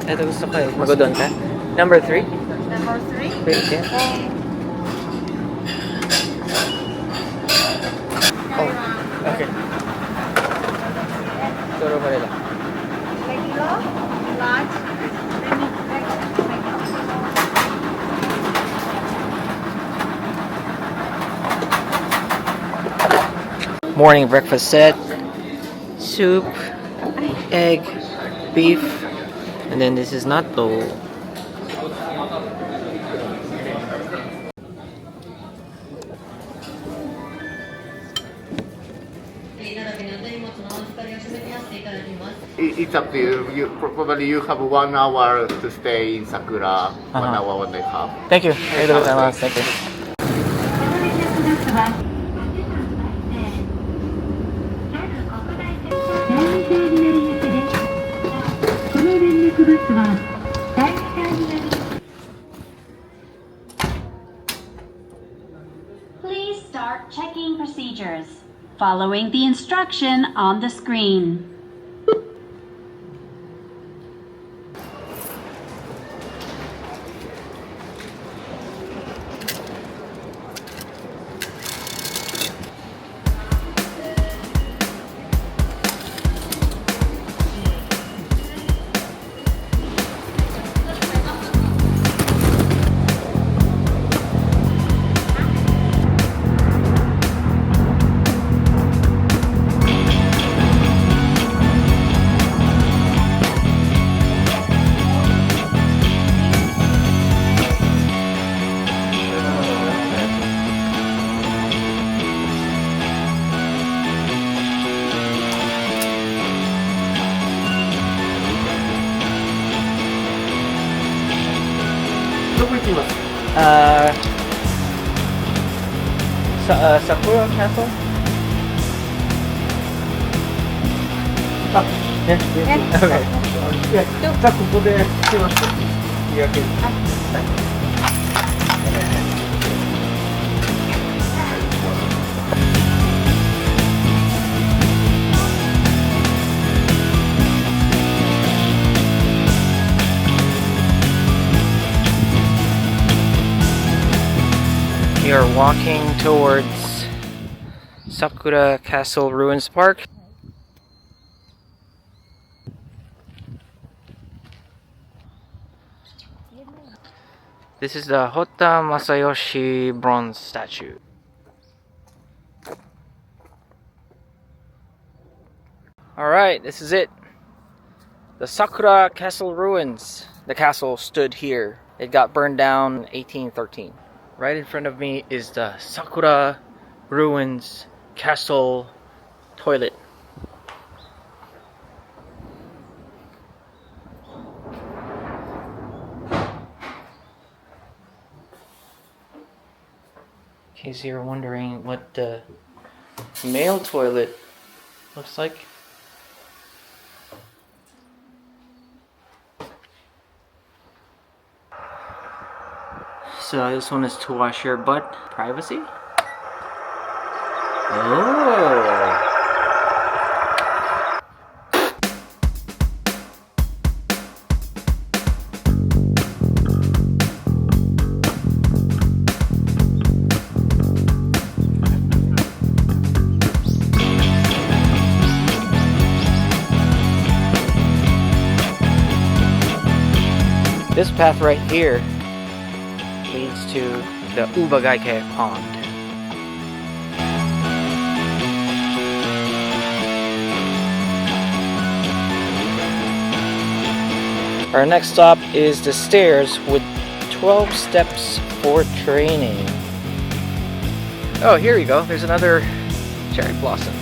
Ito gusto ko eh. Magodon ka? Number 3? Number 3? Wait, yeah. Oh, okay. Turo pa nila. Regular, large, Morning breakfast set. Soup, egg, beef, and then this is natto. It's up to you. Probably you have 1 hour to stay in Sakura, 1 hour and a half. Thank you. Thank you. Please start checking procedures, following the instruction on the screen. Sakura Castle? Okay. We are walking towards Sakura Castle Ruins Park. This is the Hotta Masayoshi bronze statue. Alright, this is it. The Sakura Castle Ruins. The castle stood here. It got burned down in 1813. Right in front of me is the Sakura Ruins Castle toilet. In case you're wondering what the male toilet looks like. Yes, this one is to wash your butt. Privacy? Oh! This path right here leads to the Ubagaike Pond. Our next stop is the stairs with 12 steps for training. Oh, here you go. There's another cherry blossom.